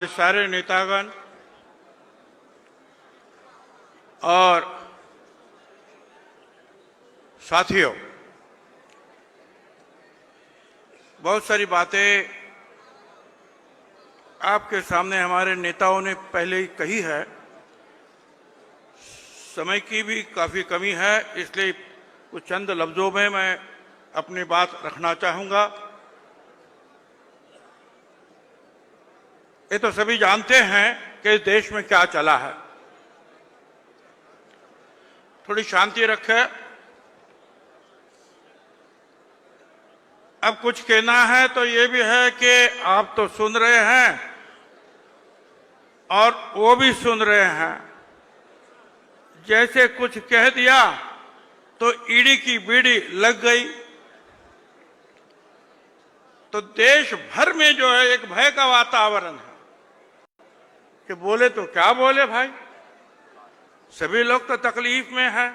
सारे नेतागण और साथियों, बहुत सारी बातें आपके सामने हमारे नेताओं ने पहले ही कही है। समय की भी काफी कमी है, इसलिए कुछ चंद लफ्जों में मैं अपनी बात रखना चाहूंगा। ये तो सभी जानते हैं कि इस देश में क्या चला है। थोड़ी शांति रखें। अब कुछ कहना है तो ये भी है कि आप तो सुन रहे हैं और वो भी सुन रहे हैं। जैसे कुछ कह दिया तो ईडी की बीड़ी लग गई। तो देश भर में जो है एक भय का वातावरण है कि बोले तो क्या बोले भाई, सभी लोग तो तकलीफ में हैं।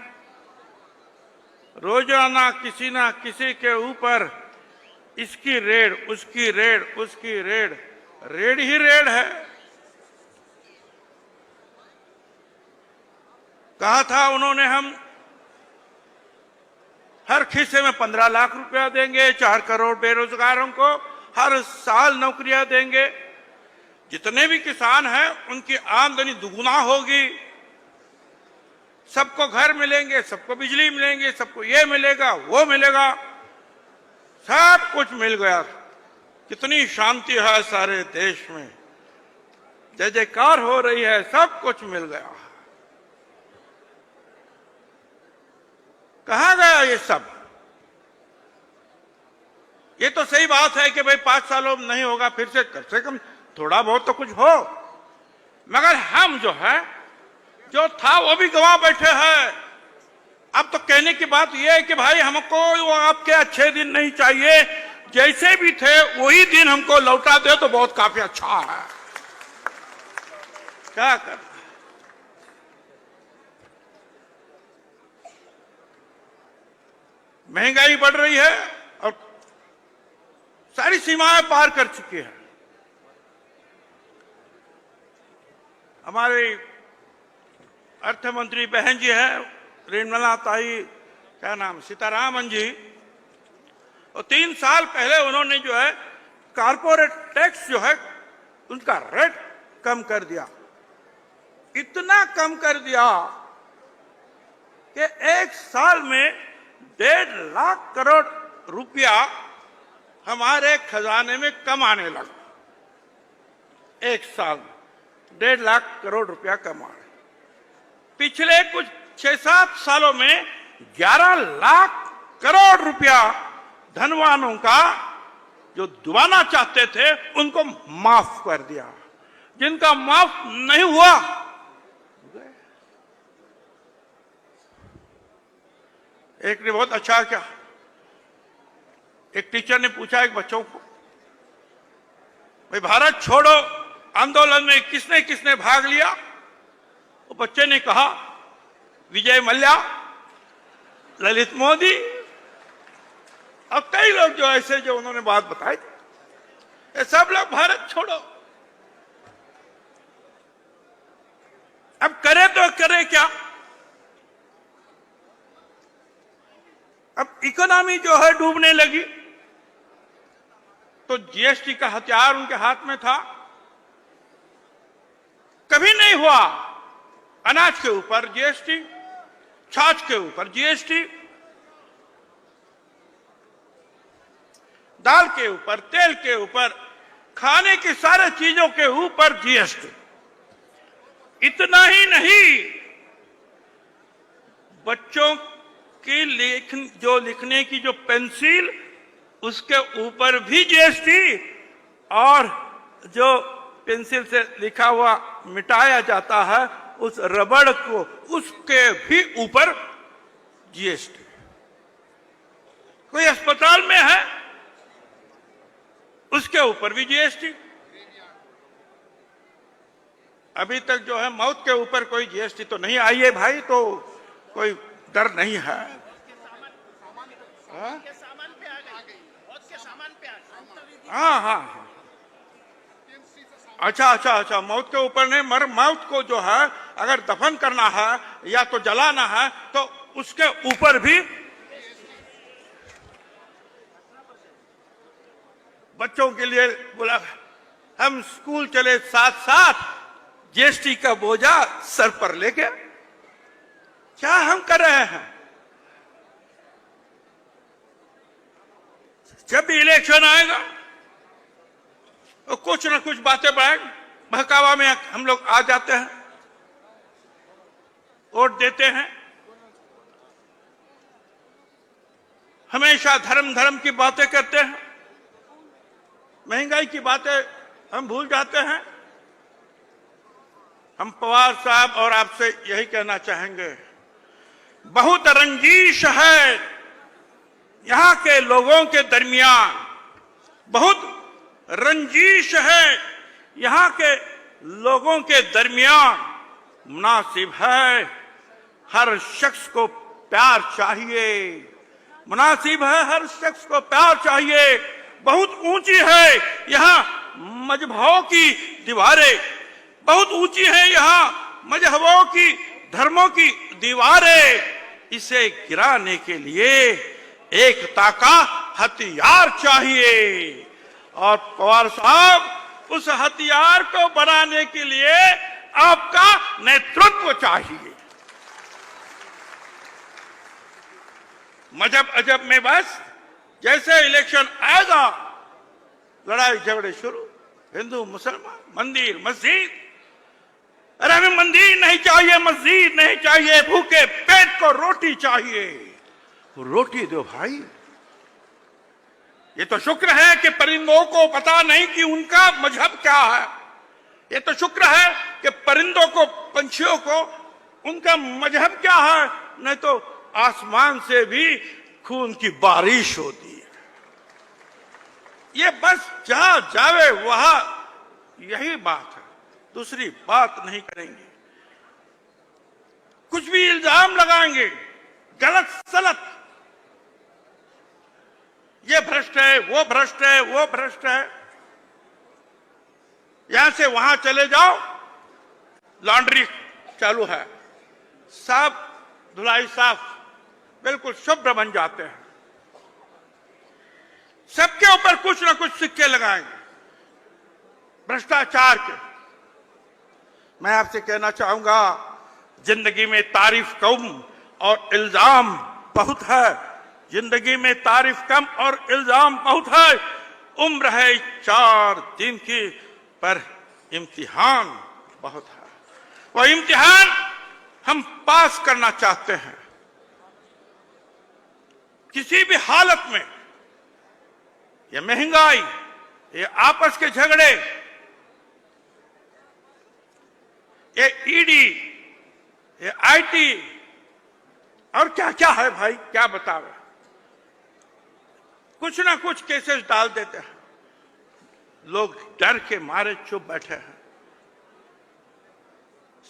रोजाना किसी ना किसी के ऊपर इसकी रेड, उसकी रेड, उसकी रेड, रेड ही रेड है। कहा था उन्होंने हम हर खिस्से में 15 लाख रुपया देंगे, 4 करोड़ बेरोजगारों को हर साल नौकरियां देंगे, जितने भी किसान हैं उनकी आमदनी दुगुना होगी, सबको घर मिलेंगे, सबको बिजली मिलेंगे, सबको ये मिलेगा वो मिलेगा, सब कुछ मिल गया। कितनी शांति है सारे देश में, जय जयकार हो रही है, सब कुछ मिल गया। कहां गया ये सब? ये तो सही बात है कि भाई 5 सालों में नहीं होगा, फिर से कम थोड़ा बहुत तो कुछ हो, मगर हम जो है जो था वो भी गंवा बैठे हैं। अब तो कहने की बात यह है कि भाई हमको वो आपके अच्छे दिन नहीं चाहिए, जैसे भी थे वही दिन हमको लौटा दे तो बहुत काफी अच्छा है। क्या कर, महंगाई बढ़ रही है और सारी सीमाएं पार कर चुकी है। हमारी अर्थ मंत्री बहन जी है निर्मला ताई, क्या नाम, सीतारामन जी, और 3 साल पहले उन्होंने जो है कारपोरेट टैक्स जो है उनका रेट कम कर दिया। इतना कम कर दिया कि 1 साल में 1.5 लाख करोड़ रुपया हमारे खजाने में कम आने लगा। 1 साल में 1.5 लाख करोड़ रुपया कम आने। पिछले कुछ 6-7 सालों में 11 लाख करोड़ रुपया धनवानों का जो दुबाना चाहते थे उनको माफ कर दिया। जिनका माफ नहीं हुआ, एक ने बहुत अच्छा किया। एक टीचर ने पूछा एक बच्चों को, भाई भारत छोड़ो आंदोलन में किसने किसने भाग लिया? वो बच्चे ने कहा विजय मल्ल्या, ललित मोदी और कई लोग जो ऐसे जो उन्होंने बात बताई, ये सब लोग भारत छोड़ो। अब करे तो करे क्या? अब इकोनॉमी जो है डूबने लगी, तो जीएसटी का हथियार उनके हाथ में था। कभी नहीं हुआ अनाज के ऊपर जीएसटी, छाछ के ऊपर जीएसटी, दाल के ऊपर, तेल के ऊपर, खाने की सारे चीजों के ऊपर जीएसटी। इतना ही नहीं, बच्चों की लिखने की जो पेंसिल, उसके ऊपर भी जीएसटी, और जो पेंसिल से लिखा हुआ मिटाया जाता है उस रबड़ को, उसके भी ऊपर जीएसटी। कोई अस्पताल में है उसके ऊपर भी जीएसटी। अभी तक जो है मौत के ऊपर कोई जीएसटी तो नहीं आई है भाई, तो कोई डर नहीं है। हाँ हाँ हाँ, अच्छा, मौत के ऊपर नहीं, मर मौत को जो है अगर दफन करना है या तो जलाना है तो उसके ऊपर भी बच्चों के लिए बोला। हम स्कूल चले साथ साथ जीएसटी का बोझा सर पर लेके। क्या हम कर रहे हैं? जब भी इलेक्शन आएगा तो कुछ ना कुछ बातें बढ़ाएंगे, बहकावा में हम लोग आ जाते हैं, वोट देते हैं। हमेशा धर्म की बातें करते हैं, महंगाई की बातें हम भूल जाते हैं। हम पवार साहब और आपसे यही कहना चाहेंगे, बहुत रंजिश है यहां के लोगों के दरमियान, बहुत रंजिश है यहां के लोगों के दरमियान। मुनासिब है हर शख्स को प्यार चाहिए, मुनासिब है हर शख्स को प्यार चाहिए। बहुत ऊंची है यहां मजहबों की दीवारें, बहुत ऊंची है यहां मजहबों की धर्मों की दीवारें। इसे गिराने के लिए एकता का हथियार चाहिए और पवार साहब उस हथियार को बनाने के लिए आपका नेतृत्व चाहिए। मजहब अजब में बस जैसे इलेक्शन आएगा लड़ाई झगड़े शुरू, हिंदू मुसलमान, मंदिर मस्जिद। अरे हमें मंदिर नहीं चाहिए, मस्जिद नहीं चाहिए, भूखे पेट को रोटी चाहिए। रोटी दो भाई। ये तो शुक्र है कि परिंदों को पता नहीं कि उनका मजहब क्या है। ये तो शुक्र है कि परिंदों को, पंछियों को उनका मजहब क्या है, नहीं तो आसमान से भी खून की बारिश होती है। ये बस जहां जावे वहां यही बात है, दूसरी बात नहीं करेंगे। कुछ भी इल्जाम लगाएंगे गलत सलत, ये भ्रष्ट है, वो भ्रष्ट है, वो भ्रष्ट है। यहां से वहां चले जाओ, लॉन्ड्री चालू है, साफ धुलाई साफ बिल्कुल शुभ्र बन जाते हैं। सबके ऊपर कुछ ना कुछ सिक्के लगाएंगे भ्रष्टाचार के। मैं आपसे कहना चाहूंगा, जिंदगी में तारीफ कम और इल्जाम बहुत है, जिंदगी में तारीफ कम और इल्जाम बहुत है। उम्र है 4 दिन की पर इम्तिहान बहुत है। वो इम्तिहान हम पास करना चाहते हैं किसी भी हालत में। ये महंगाई, ये आपस के झगड़े, ये ईडी, ये आईटी और क्या क्या है भाई, क्या बतावे। कुछ ना कुछ केसेस डाल देते हैं, लोग डर के मारे चुप बैठे हैं।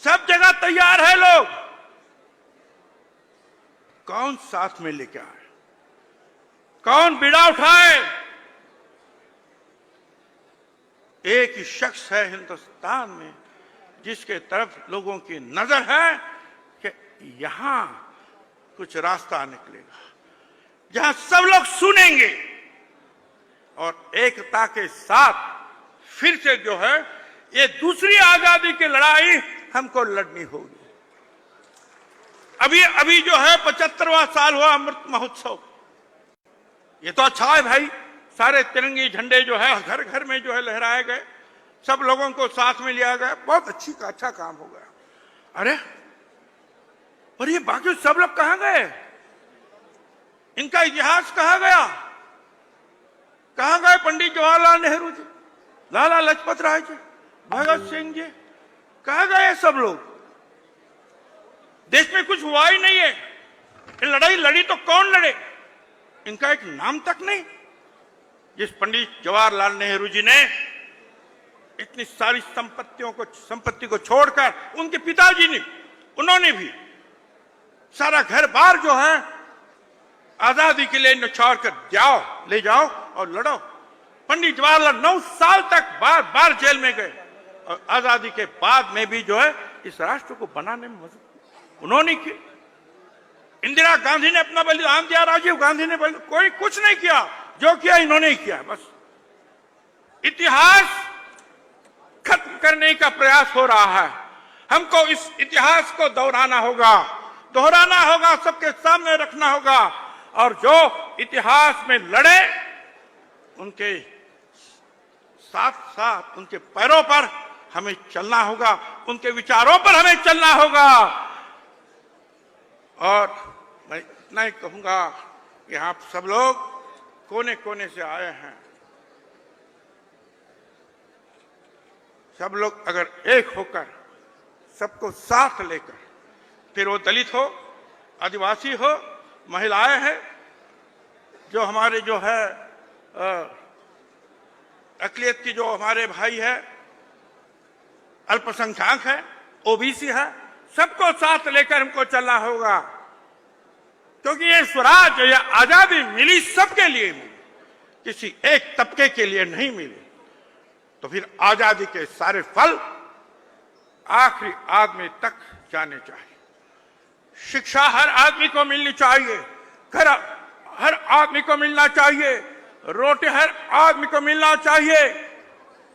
सब जगह तैयार है लोग, कौन साथ में लेके आए, कौन बीड़ा उठाए। एक ही शख्स है हिंदुस्तान में जिसके तरफ लोगों की नजर है कि यहां कुछ रास्ता निकलेगा, जहां सब लोग सुनेंगे और एकता के साथ फिर से जो है ये दूसरी आजादी की लड़ाई हमको लड़नी होगी। अभी जो है 75वां साल हुआ अमृत महोत्सव, ये तो अच्छा है भाई। सारे तिरंगे झंडे जो है घर घर में जो है लहराए गए, सब लोगों को साथ में लिया गया, बहुत अच्छा काम हो गया। अरे और ये बाकी सब लोग कहां गए? इनका इतिहास कहां गया? कहां गए पंडित जवाहरलाल नेहरू जी, लाला लाजपत राय जी, भगत सिंह जी, कहां गए सब लोग? देश में कुछ हुआ ही नहीं है। ये लड़ाई लड़ी तो कौन लड़े? इनका एक नाम तक नहीं। जिस पंडित जवाहरलाल नेहरू जी ने इतनी सारी संपत्ति को छोड़कर, उनके पिताजी ने, उन्होंने भी सारा घर बार जो है आजादी के लिए निछावर कर ले जाओ और लड़ो। पंडित जवाहरलाल 9 साल तक बार बार जेल में गए, और आजादी के बाद में भी जो है इस राष्ट्र को बनाने में मदद उन्होंने की। इंदिरा गांधी ने अपना बलिदान दिया, राजीव गांधी ने कोई कुछ नहीं किया, जो किया इन्होंने ही किया। बस इतिहास खत्म करने का प्रयास हो रहा है। हमको इस इतिहास को दोहराना होगा, सबके सामने रखना होगा, और जो इतिहास में लड़े उनके साथ साथ उनके पैरों पर हमें चलना होगा, उनके विचारों पर हमें चलना होगा। और मैं इतना ही कहूंगा कि आप सब लोग कोने कोने से आए हैं, सब लोग अगर एक होकर सबको साथ लेकर, फिर वो दलित हो, आदिवासी हो, महिलाएं हैं, जो हमारे जो है अकलियत की जो हमारे भाई है, अल्पसंख्यक है, ओबीसी है, सबको साथ लेकर हमको चलना होगा, क्योंकि ये स्वराज, ये आजादी मिली सबके लिए मिली, किसी एक तबके के लिए नहीं मिली। तो फिर आजादी के सारे फल आखिरी आदमी तक जाने चाहिए। शिक्षा हर आदमी को मिलनी चाहिए, घर हर आदमी को मिलना चाहिए, रोटी हर आदमी को मिलना चाहिए।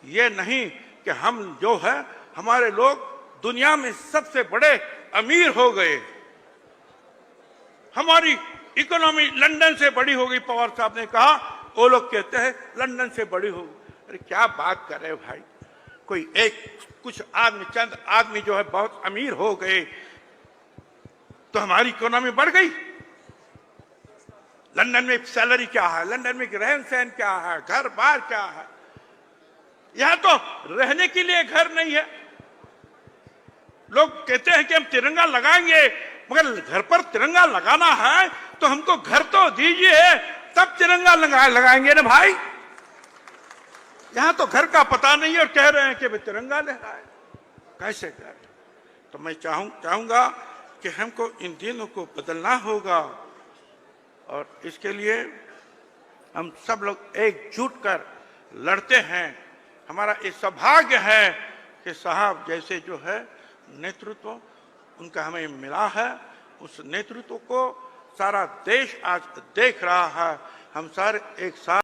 ये नहीं कि हम जो है हमारे लोग दुनिया में सबसे बड़े अमीर हो गए, हमारी इकोनॉमी लंदन से बड़ी हो गई। पवार साहब ने कहा, वो लोग कहते हैं लंदन से बड़ी हो गई। अरे क्या बात कर रहे हो भाई, कोई एक कुछ आदमी, चंद आदमी जो है बहुत अमीर हो गए तो हमारी इकोनॉमी बढ़ गई। लंदन में सैलरी क्या है, लंदन में रहन सहन क्या है, घर बार क्या है। यहां तो रहने के लिए घर नहीं है। लोग कहते हैं कि हम तिरंगा लगाएंगे, मगर घर पर तिरंगा लगाना है तो हमको घर तो दीजिए, तब तिरंगा लगाएंगे ना भाई। यहां तो घर का पता नहीं है और कह रहे हैं कि भाई तिरंगा लहराए, कैसे करें। तो मैं चाहूंगा कि हमको इन दिनों को बदलना होगा, और इसके लिए हम सब लोग एकजुट कर लड़ते हैं। हमारा ये सौभाग्य है कि साहब जैसे जो है नेतृत्व उनका हमें मिला है, उस नेतृत्व को सारा देश आज देख रहा है। हम सारे एक साथ